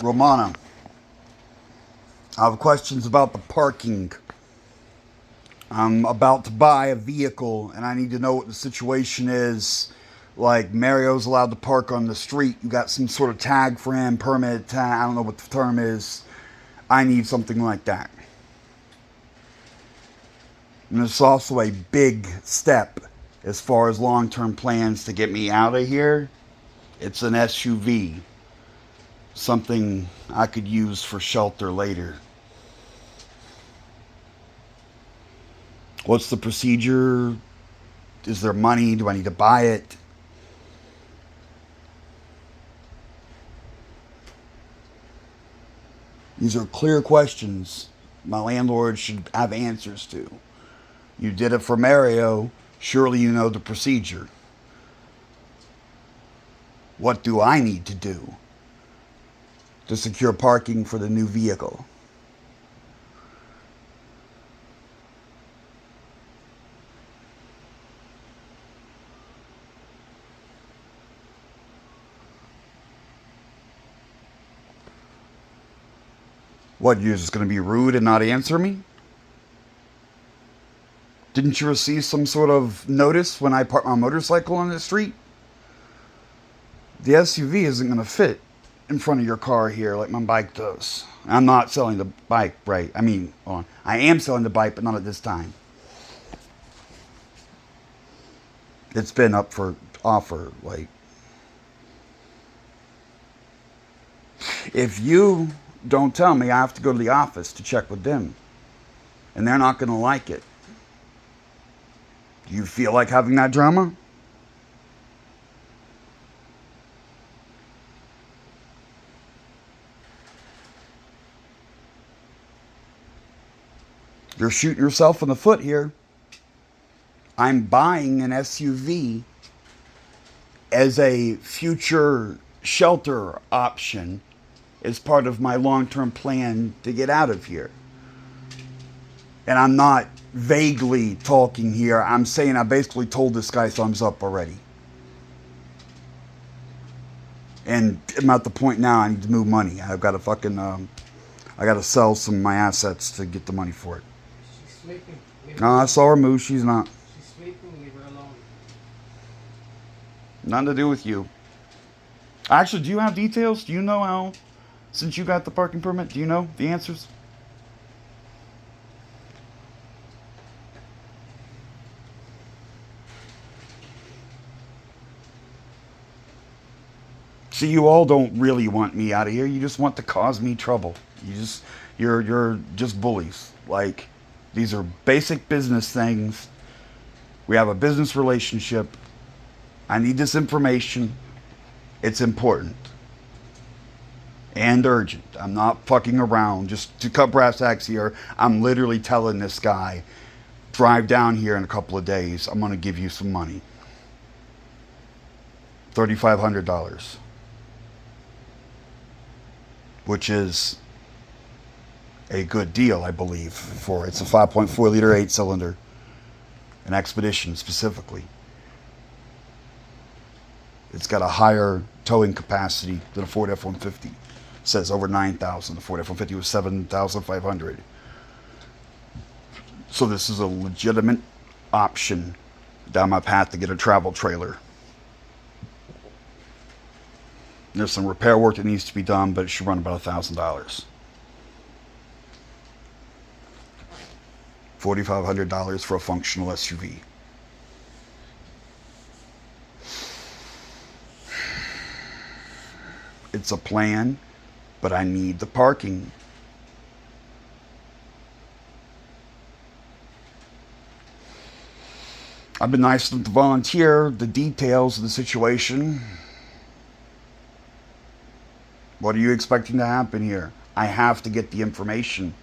Romana, I have questions about the parking. I'm about to buy a vehicle and I need to know what the situation is. Like, Mario's allowed to park on the street. You got some sort of tag for him, permit tag, I don't know what the term is. I need something like that. And it's also a big step as far as long-term plans to get me out of here. It's an SUV. Something I could use for shelter later. What's the procedure? Is there money? Do I need to buy it? These are clear questions my landlord should have answers to. You did it for Mario. Surely you know the procedure. What do I need to do to secure parking for the new vehicle? What, you're just going to be rude and not answer me? Didn't you receive some sort of notice when I parked my motorcycle on the street? The SUV isn't going to fit in front of your car here like my bike does. I'm not selling the bike, right? I mean, hold on. I am selling the bike, but not at this time. It's been up for offer, like. If you don't tell me, I have to go to the office to check with them. And they're not going to like it. Do you feel like having that drama? You're shooting yourself in the foot here. I'm buying an SUV as a future shelter option as part of my long-term plan to get out of here. And I'm not vaguely talking here. I'm saying I basically told this guy thumbs up already. And I'm at the point now I need to move money. I've got to fucking, I got to sell some of my assets to get the money for it. She's sleeping. No, I saw her move. She's not. She's sleeping. Leave her alone. Nothing to do with you. Actually, do you have details? Do you know how, since you got the parking permit, do you know the answers? See, you all don't really want me out of here. You just want to cause me trouble. You're just bullies. Like, these are basic business things. We have a business relationship. I need this information. It's important. And urgent. I'm not fucking around. Just to cut brass tacks here, I'm literally telling this guy, drive down here in a couple of days. I'm going to give you some money. $3,500. Which is a good deal, I believe, for it's a 5.4 liter 8-cylinder, an Expedition specifically. It's got a higher towing capacity than a Ford F-150. It says over 9,000. The Ford F-150 was 7,500. So this is a legitimate option down my path to get a travel trailer. There's some repair work that needs to be done, but it should run about $1,000. $4,500 for a functional SUV. It's a plan, but I need the parking. I've been nice enough to volunteer the details of the situation. What are you expecting to happen here? I have to get the information.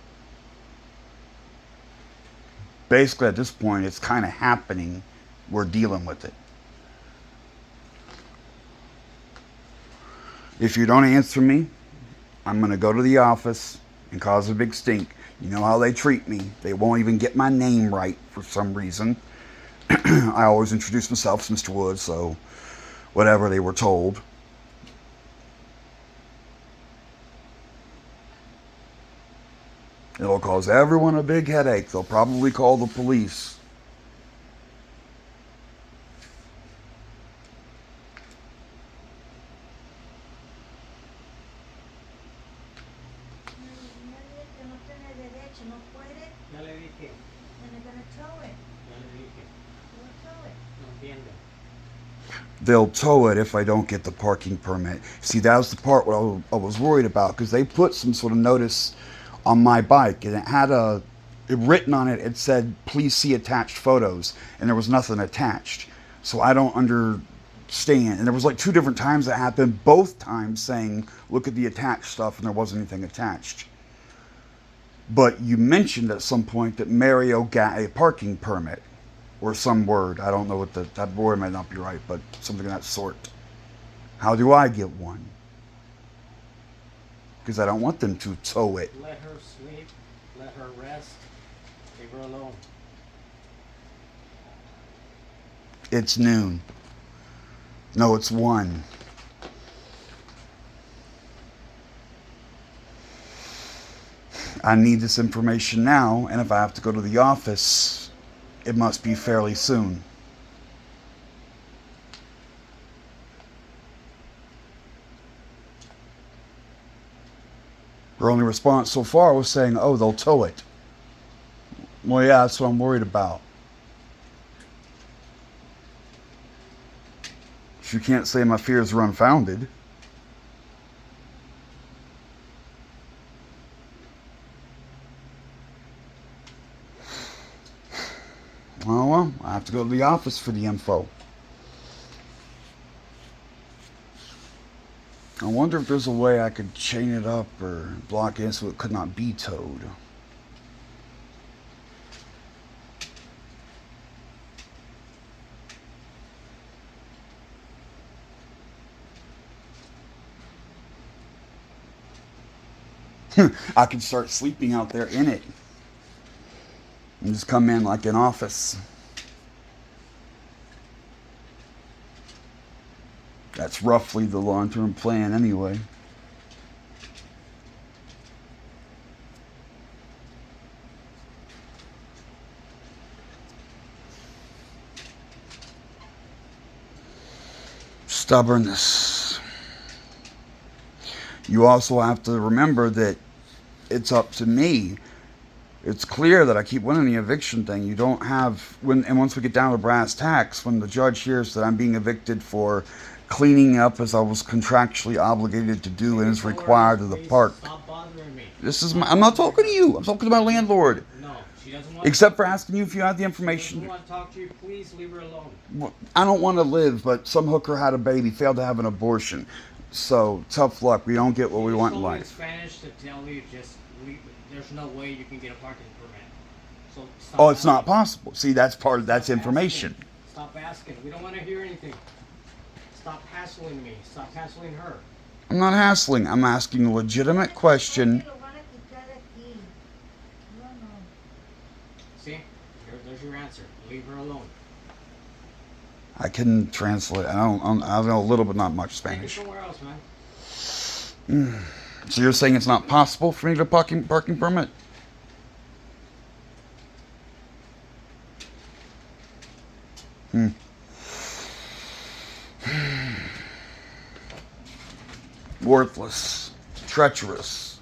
Basically, at this point, it's kind of happening. We're dealing with it. If you don't answer me, I'm going to go to the office and cause a big stink. You know how they treat me. They won't even get my name right for some reason. I always introduce myself as Mr. Woods, so whatever they were told. It'll cause everyone a big headache. They'll probably call the police. Ya le dije, ya le dije. No entiende. They'll tow it if I don't get the parking permit. See, that was the part what I was worried about, because they put some sort of notice on my bike, and it had written on it, it said, please see attached photos, and there was nothing attached. So I don't understand. And there was like 2 different times that happened, both times saying, look at the attached stuff, and there wasn't anything attached. But you mentioned at some point that Mario got a parking permit, or some word. I don't know what that word might not be right, but something of that sort. How do I get one? Because I don't want them to tow it. Let her sleep, let her rest, leave her alone. It's noon. No, it's 1. I need this information now, and if I have to go to the office, it must be fairly soon. Her only response so far was saying, oh, they'll tow it. Well, yeah, that's what I'm worried about. You can't say my fears are unfounded. Oh, well, I have to go to the office for the info. I wonder if there's a way I could chain it up or block it so it could not be towed. I could start sleeping out there in it and just come in like an office. That's roughly the long-term plan anyway. Stubbornness. You also have to remember that it's up to me. It's clear that I keep winning the eviction thing. You don't have, and once we get down to brass tacks, when the judge hears that I'm being evicted for cleaning up as I was contractually obligated to do and is required of the park. Stop bothering me. I'm not talking to you. I'm talking to my landlord. No, she doesn't want Except for asking you if you have the She information. doesn't want to talk to you. Please leave her alone. I don't want to live, but some hooker had a baby, failed to have an abortion. So, tough luck. We don't get what we want in She told me in life. Spanish to tell you just leave. There's no way you can get a parking permit. So stop Oh, it's not asking. possible. See, that's Stop information. asking. Stop asking. We don't want to hear anything. Stop hassling me. Stop hassling her. I'm not hassling. I'm asking a legitimate question. See? There's your answer. Leave her alone. I can translate. I know a little but not much Take it Spanish. somewhere else, man. So you're saying it's not possible for me to get a parking permit? Worthless. Treacherous.